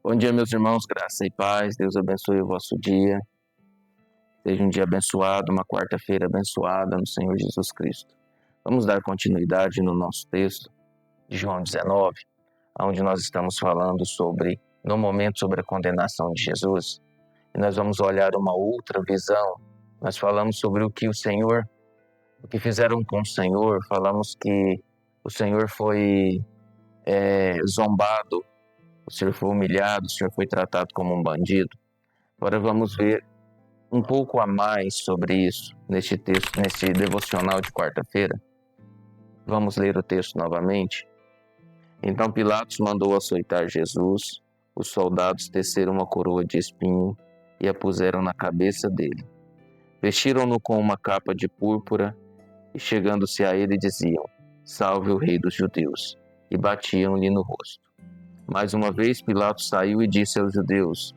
Bom dia, meus irmãos, graça e paz. Deus abençoe o vosso dia. Seja um dia abençoado, uma quarta-feira abençoada no Senhor Jesus Cristo. Vamos dar continuidade no nosso texto de João 19, onde nós estamos falando no momento, sobre a condenação de Jesus. E nós vamos olhar uma outra visão. Nós falamos sobre o que fizeram com o Senhor. Falamos que o Senhor foi zombado, o Senhor foi humilhado, o Senhor foi tratado como um bandido. Agora vamos ver um pouco a mais sobre isso neste texto, neste devocional de quarta-feira. Vamos ler o texto novamente. Então Pilatos mandou açoitar Jesus. Os soldados teceram uma coroa de espinho e a puseram na cabeça dele. Vestiram-no com uma capa de púrpura e, chegando-se a ele, diziam: "Salve o rei dos judeus!" e batiam-lhe no rosto. Mais uma vez Pilatos saiu e disse aos judeus: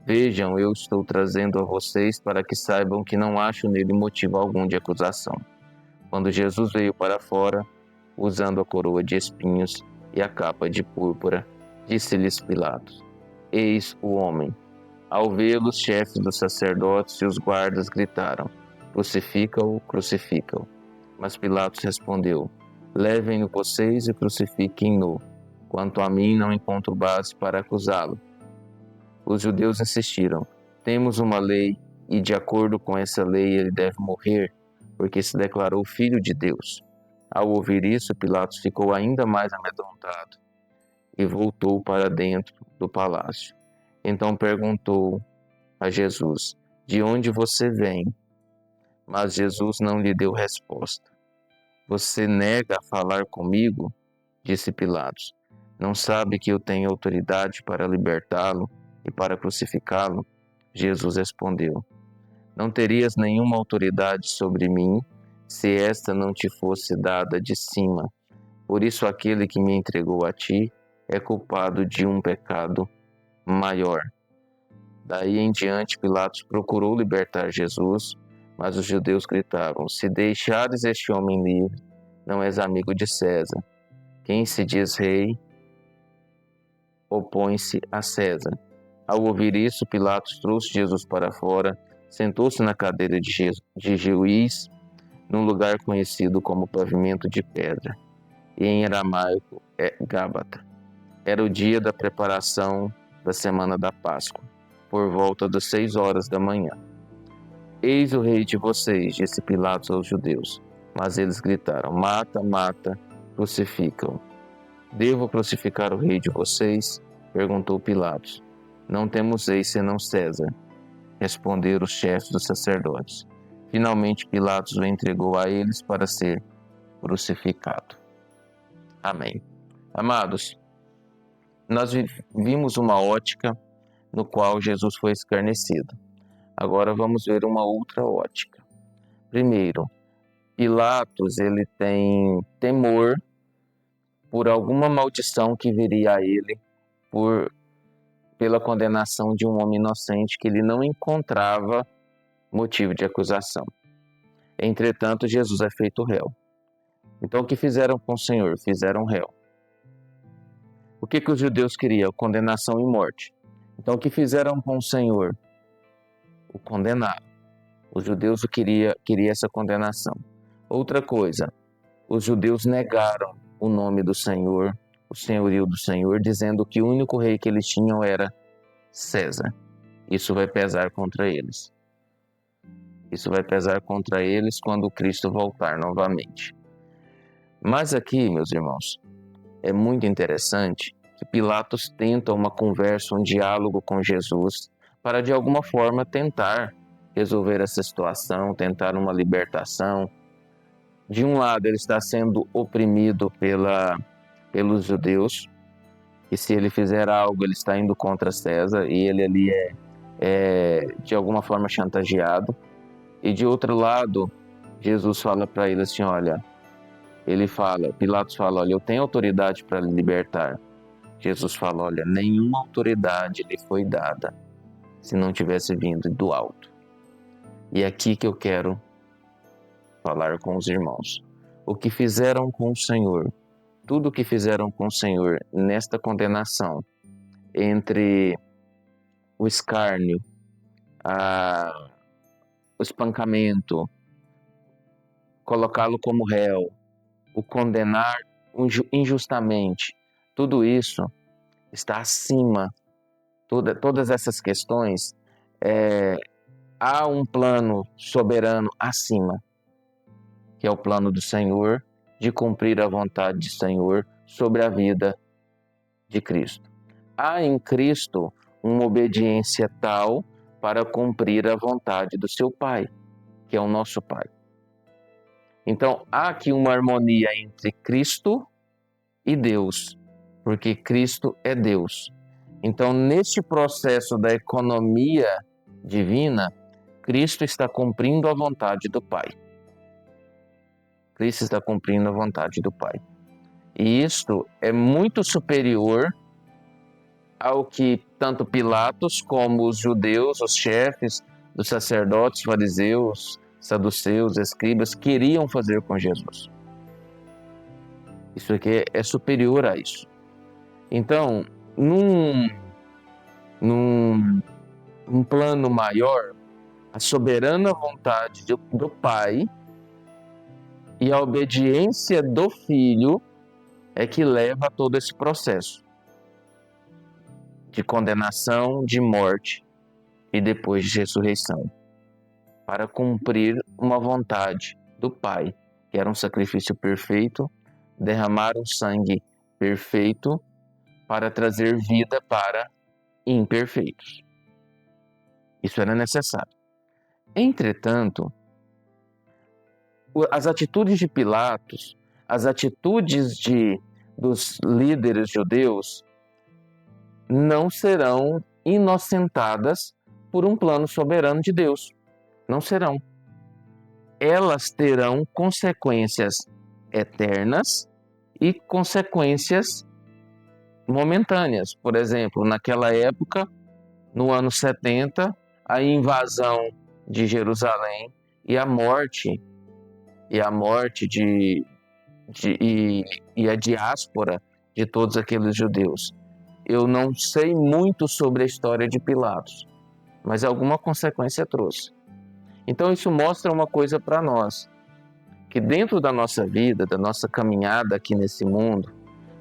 "Vejam, eu estou trazendo a vocês para que saibam que não acho nele motivo algum de acusação." Quando Jesus veio para fora, usando a coroa de espinhos e a capa de púrpura, disse-lhes Pilatos: "Eis o homem." Ao vê-lo, os chefes dos sacerdotes e os guardas gritaram: "Crucifica-o, crucifica-o." Mas Pilatos respondeu: "Levem-no vocês e crucifiquem-no. Quanto a mim, não encontro base para acusá-lo." Os judeus insistiram: "Temos uma lei, e de acordo com essa lei ele deve morrer, porque se declarou filho de Deus." Ao ouvir isso, Pilatos ficou ainda mais amedrontado e voltou para dentro do palácio. Então perguntou a Jesus: "De onde você vem?" Mas Jesus não lhe deu resposta. "Você nega a falar comigo?" disse Pilatos. "Não sabe que eu tenho autoridade para libertá-lo e para crucificá-lo?" Jesus respondeu: "Não terias nenhuma autoridade sobre mim se esta não te fosse dada de cima. Por isso aquele que me entregou a ti é culpado de um pecado maior." Daí em diante Pilatos procurou libertar Jesus, mas os judeus gritavam: "Se deixares este homem livre, não és amigo de César. Quem se diz rei opõe-se a César." Ao ouvir isso, Pilatos trouxe Jesus para fora, sentou-se na cadeira de juiz, num lugar conhecido como pavimento de pedra, e em aramaico é Gábata. Era o dia da preparação da semana da Páscoa, por volta das 6 horas da manhã. "Eis o rei de vocês", disse Pilatos aos judeus. Mas eles gritaram: "Mata, mata, crucifica-o." "Devo crucificar o rei de vocês?" perguntou Pilatos. "Não temos rei senão César", responderam os chefes dos sacerdotes. Finalmente Pilatos o entregou a eles para ser crucificado. Amém. Amados, nós vimos uma ótica no qual Jesus foi escarnecido. Agora vamos ver uma outra ótica. Primeiro, Pilatos ele tem temor por alguma maldição que viria a ele pela condenação de um homem inocente que ele não encontrava motivo de acusação. Entretanto, Jesus é feito réu. Então, o que fizeram com o Senhor? Fizeram réu. O que os judeus queriam? Condenação e morte. Então, o que fizeram com o Senhor? O condenaram. Os judeus queriam essa condenação. Outra coisa, os judeus negaram o nome do Senhor, o senhorio do Senhor, dizendo que o único rei que eles tinham era César. Isso vai pesar contra eles. Isso vai pesar contra eles quando Cristo voltar novamente. Mas aqui, meus irmãos, é muito interessante que Pilatos tenta uma conversa, um diálogo com Jesus para, de alguma forma, tentar resolver essa situação, tentar uma libertação. De um lado, ele está sendo oprimido pelos judeus, e se ele fizer algo, ele está indo contra César, e ele ali é de alguma forma chantageado. E de outro lado, Jesus fala para ele assim, Pilatos fala, "Olha, eu tenho autoridade para lhe libertar." Jesus fala, "Olha, nenhuma autoridade lhe foi dada se não tivesse vindo do alto." E é aqui que eu quero falar com os irmãos. O que fizeram com o Senhor, tudo o que fizeram com o Senhor nesta condenação, entre o escárnio, o espancamento, colocá-lo como réu, o condenar injustamente, tudo isso está acima. Todas essas questões, há um plano soberano acima, que é o plano do Senhor, de cumprir a vontade do Senhor sobre a vida de Cristo. Há em Cristo uma obediência tal para cumprir a vontade do seu Pai, que é o nosso Pai. Então, há aqui uma harmonia entre Cristo e Deus, porque Cristo é Deus. Então, neste processo da economia divina, Cristo está cumprindo a vontade do Pai. Cristo está cumprindo a vontade do Pai. E isto é muito superior ao que tanto Pilatos como os judeus, os chefes dos sacerdotes, fariseus, saduceus, escribas, queriam fazer com Jesus. Isso aqui é superior a isso. Então, num plano maior, a soberana vontade do Pai e a obediência do Filho é que leva a todo esse processo de condenação, de morte e depois de ressurreição, para cumprir uma vontade do Pai, que era um sacrifício perfeito, derramar um sangue perfeito para trazer vida para imperfeitos. Isso era necessário. Entretanto, as atitudes de Pilatos, as atitudes dos líderes judeus não serão inocentadas por um plano soberano de Deus. Não serão. Elas terão consequências eternas e consequências momentâneas. Por exemplo, naquela época, no ano 70, a invasão de Jerusalém e a morte e a diáspora de todos aqueles judeus. Eu não sei muito sobre a história de Pilatos, mas alguma consequência trouxe. Então isso mostra uma coisa para nós, que dentro da nossa vida, da nossa caminhada aqui nesse mundo,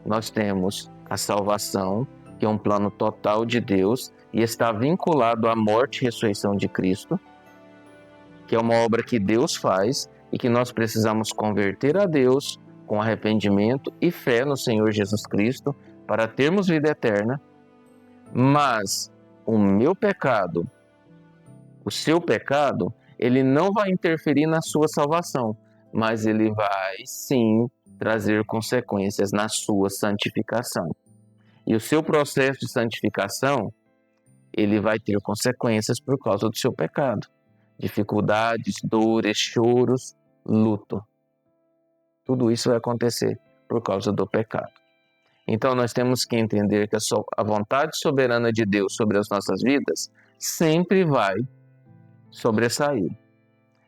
nós temos a salvação, que é um plano total de Deus e está vinculado à morte e ressurreição de Cristo, que é uma obra que Deus faz e que nós precisamos converter a Deus com arrependimento e fé no Senhor Jesus Cristo para termos vida eterna. Mas o meu pecado, o seu pecado, ele não vai interferir na sua salvação, mas ele vai sim trazer consequências na sua santificação. E o seu processo de santificação, ele vai ter consequências por causa do seu pecado. Dificuldades, dores, choros, luto. Tudo isso vai acontecer por causa do pecado. Então nós temos que entender que a vontade soberana de Deus sobre as nossas vidas sempre vai sobressair.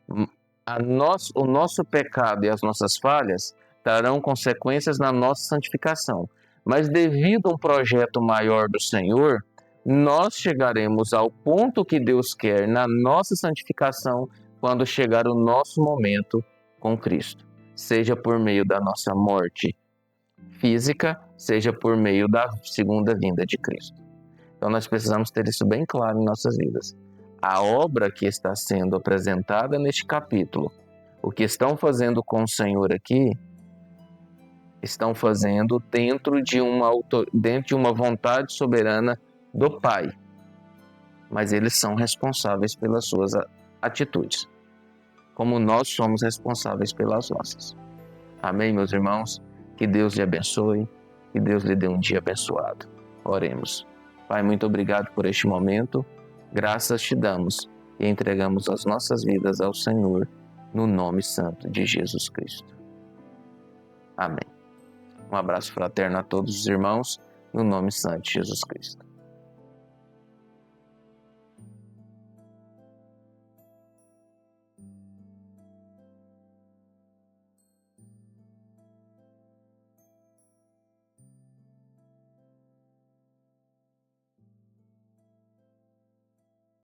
O nosso pecado e as nossas falhas trarão consequências na nossa santificação. Mas devido a um projeto maior do Senhor, nós chegaremos ao ponto que Deus quer na nossa santificação quando chegar o nosso momento com Cristo. Seja por meio da nossa morte física, seja por meio da segunda vinda de Cristo. Então nós precisamos ter isso bem claro em nossas vidas. A obra que está sendo apresentada neste capítulo, o que estão fazendo com o Senhor aqui, estão fazendo dentro de uma vontade soberana do Pai. Mas eles são responsáveis pelas suas atitudes, como nós somos responsáveis pelas nossas. Amém, meus irmãos? Que Deus lhe abençoe, que Deus lhe dê um dia abençoado. Oremos. Pai, muito obrigado por este momento. Graças te damos e entregamos as nossas vidas ao Senhor, no nome santo de Jesus Cristo. Amém. Um abraço fraterno a todos os irmãos, no nome santo de Jesus Cristo.